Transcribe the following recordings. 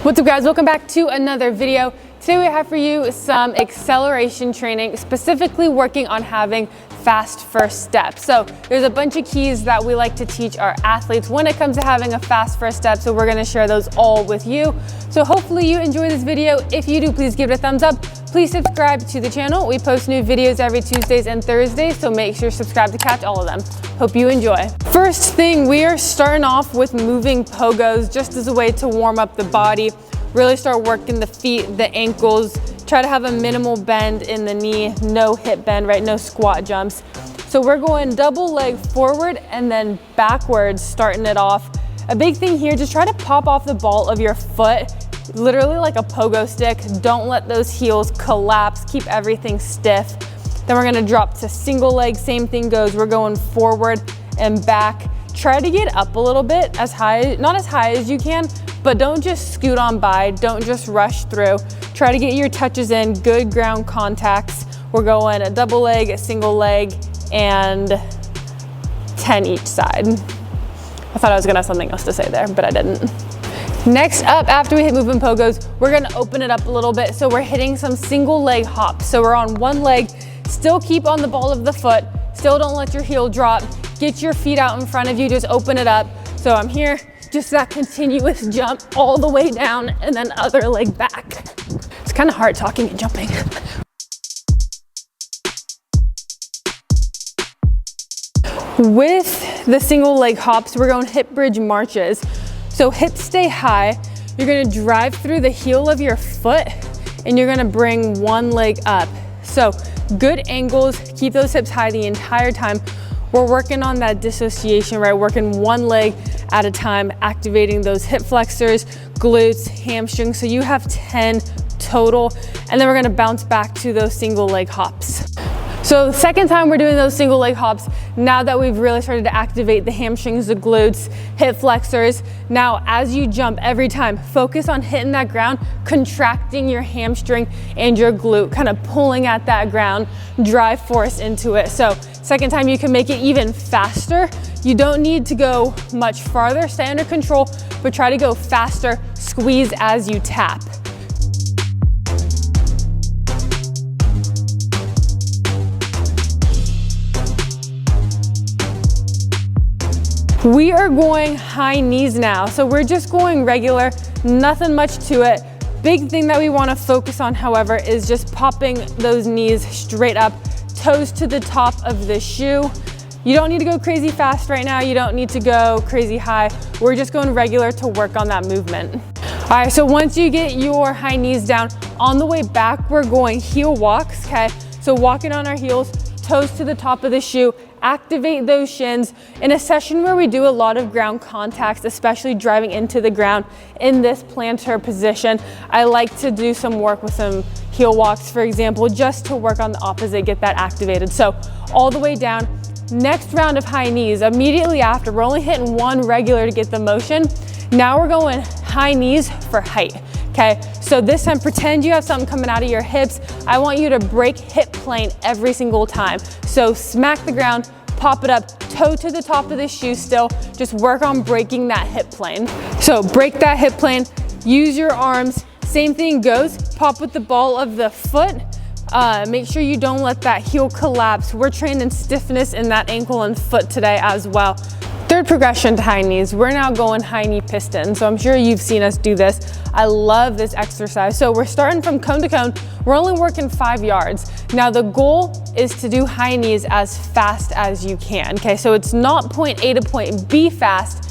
What's up guys, welcome back to another video. Today we have for you some acceleration training, specifically working on having fast first steps. So there's a bunch of keys that we like to teach our athletes when it comes to having a fast first step. So we're gonna share those all with you. So hopefully you enjoy this video. If you do, please give it a thumbs up. Please subscribe to the channel. We post new videos every Tuesdays and Thursdays, so make sure to subscribe to catch all of them. Hope you enjoy. First thing, we are starting off with moving pogos just as a way to warm up the body. Really start working the feet, the ankles. Try to have a minimal bend in the knee, no hip bend, right? No squat jumps. So we're going double leg forward and then backwards, starting it off. A big thing here, just try to pop off the ball of your foot, literally like a pogo stick. Don't let those heels collapse, keep everything stiff. Then we're gonna drop to single leg, same thing goes. We're going forward and back. Try to get up a little bit, as high, not as high as you can, but don't just scoot on by, don't just rush through. Try to get your touches in, good ground contacts. We're going a double leg, a single leg, and 10 each side. I thought I was gonna have something else to say there, but I didn't. Next up, after we hit moving pogos, we're gonna open it up a little bit. So we're hitting some single leg hops. So we're on one leg, still keep on the ball of the foot, still don't let your heel drop. Get your feet out in front of you, just open it up. So I'm here, just that continuous jump all the way down and then other leg back. It's kind of hard talking and jumping. With the single leg hops, we're going hip bridge marches. So hips stay high. You're gonna drive through the heel of your foot and you're gonna bring one leg up. So good angles, keep those hips high the entire time. We're working on that dissociation, right? Working one leg at a time, activating those hip flexors, glutes, hamstrings. So you have 10 total. And then we're gonna bounce back to those single leg hops. So the second time we're doing those single leg hops, now that we've really started to activate the hamstrings, the glutes, hip flexors, now as you jump every time, focus on hitting that ground, contracting your hamstring and your glute, kind of pulling at that ground, drive force into it. So second time you can make it even faster. You don't need to go much farther, stay under control, but try to go faster, squeeze as you tap. We are going high knees now. So we're just going regular, nothing much to it. Big thing that we want to focus on, however, is just popping those knees straight up, toes to the top of the shoe. You don't need to go crazy fast right now. You don't need to go crazy high. We're just going regular to work on that movement. All right, so once you get your high knees down, on the way back, we're going heel walks, okay? So walking on our heels, toes to the top of the shoe, activate those shins. In a session where we do a lot of ground contacts, especially driving into the ground in this plantar position, I like to do some work with some heel walks, for example, just to work on the opposite, get that activated. So all the way down. Next round of high knees, immediately after, we're only hitting one regular to get the motion. Now we're going high knees for height. Okay, so this time pretend you have something coming out of your hips. I want you to break hip plane every single time. So smack the ground, pop it up, toe to the top of the shoe still. Just work on breaking that hip plane. So break that hip plane, use your arms. Same thing goes, pop with the ball of the foot. Make sure you don't let that heel collapse. We're training stiffness in that ankle and foot today as well. Third progression to high knees, we're now going high knee piston. So I'm sure you've seen us do this. I love this exercise. So we're starting from cone to cone. We're only working 5 yards. Now the goal is to do high knees as fast as you can. Okay, so it's not point A to point B fast.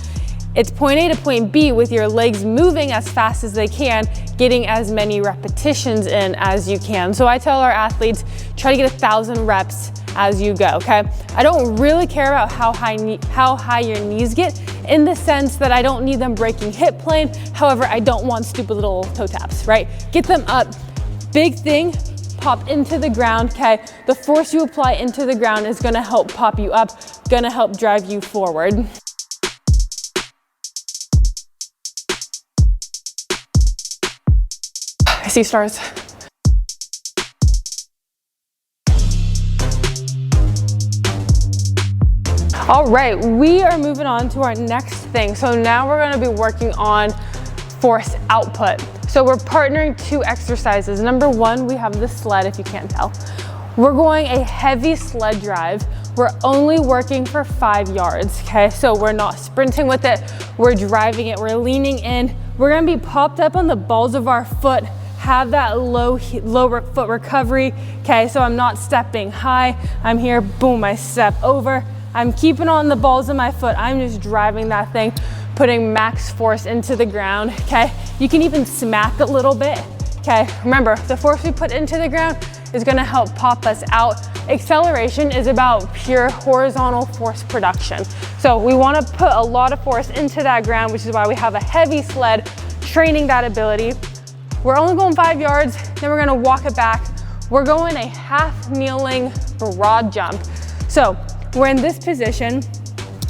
It's point A to point B with your legs moving as fast as they can, getting as many repetitions in as you can. So I tell our athletes, try to get 1,000 reps as you go, okay? I don't really care about how high your knees get, in the sense that I don't need them breaking hip plane. However, I don't want stupid little toe taps, right? Get them up. Big thing, pop into the ground, okay? The force you apply into the ground is gonna help pop you up, gonna help drive you forward. I see stars. All right, we are moving on to our next thing. So now we're gonna be working on force output. So we're partnering two exercises. Number one, we have the sled, if you can't tell. We're going a heavy sled drive. We're only working for 5 yards, okay? So we're not sprinting with it, we're driving it, we're leaning in. We're gonna be popped up on the balls of our foot, have that lower foot recovery, okay? So I'm not stepping high, I'm here, boom, I step over. I'm keeping on the balls of my foot, I'm just driving that thing, putting max force into the ground, okay? You can even smack a little bit, okay? Remember, the force we put into the ground is gonna help pop us out. Acceleration is about pure horizontal force production. So we wanna put a lot of force into that ground, which is why we have a heavy sled, training that ability. We're only going 5 yards, then we're gonna walk it back. We're going a half kneeling broad jump. So we're in this position,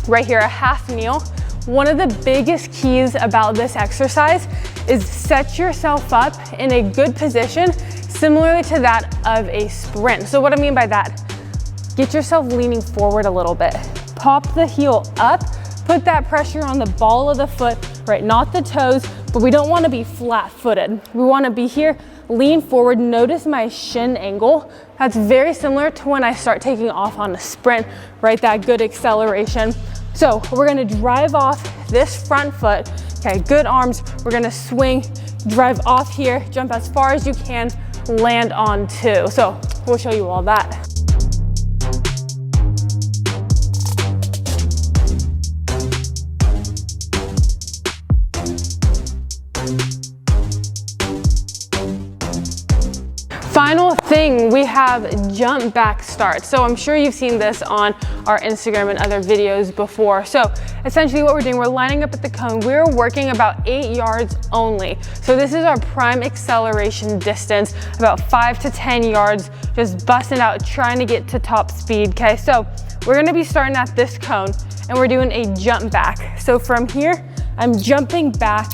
right here, a half kneel. One of the biggest keys about this exercise is set yourself up in a good position, similarly to that of a sprint. So what I mean by that, get yourself leaning forward a little bit. Pop the heel up, put that pressure on the ball of the foot, right? Not the toes, but we don't wanna be flat-footed. We wanna be here, lean forward. Notice my shin angle. That's very similar to when I start taking off on a sprint, right? That good acceleration. So we're gonna drive off this front foot, okay? Good arms, we're gonna swing, drive off here, jump as far as you can, land on two. So we'll show you all that. Final thing, we have jump back start. So I'm sure you've seen this on our Instagram and other videos before. So essentially what we're doing, we're lining up at the cone. We're working about 8 yards only. So this is our prime acceleration distance, about 5 to 10 yards, just busting out, trying to get to top speed, okay? So we're gonna be starting at this cone and we're doing a jump back. So from here, I'm jumping back,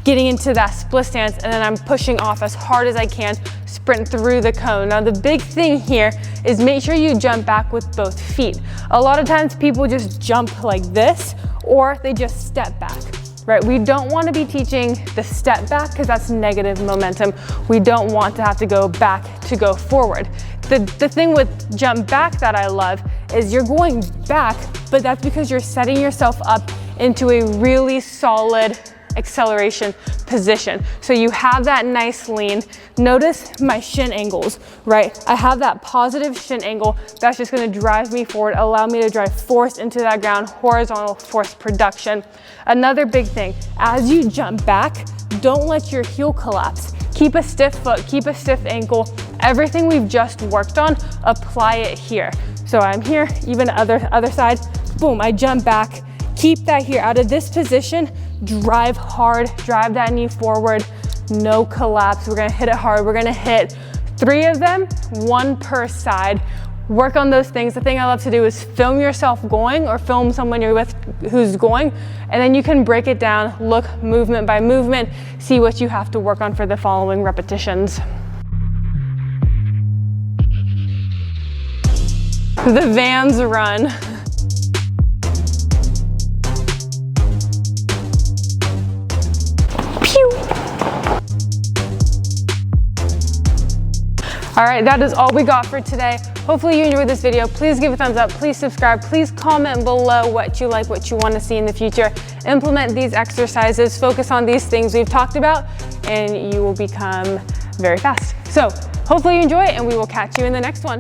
getting into that split stance, and then I'm pushing off as hard as I can, sprint through the cone. Now the big thing here is make sure you jump back with both feet. A lot of times people just jump like this, or they just step back, right? We don't want to be teaching the step back because that's negative momentum. We don't want to have to go back to go forward. The thing with jump back that I love is you're going back, but that's because you're setting yourself up into a really solid acceleration position. So you have that nice lean. Notice my shin angles, right? I have that positive shin angle. That's just gonna drive me forward, allow me to drive force into that ground, horizontal force production. Another big thing, as you jump back, don't let your heel collapse. Keep a stiff foot, keep a stiff ankle. Everything we've just worked on, apply it here. So I'm here, even other side, boom, I jump back. Keep that here, out of this position, drive hard, drive that knee forward, no collapse. We're gonna hit it hard. We're gonna hit 3 of them, 1 per side. Work on those things. The thing I love to do is film yourself going or film someone you're with who's going, and then you can break it down, look movement by movement, see what you have to work on for the following repetitions. The Vans run. All right, that is all we got for today. Hopefully you enjoyed this video. Please give a thumbs up, please subscribe, please comment below what you like, what you want to see in the future. Implement these exercises, focus on these things we've talked about, and you will become very fast. So hopefully you enjoy it, and we will catch you in the next one.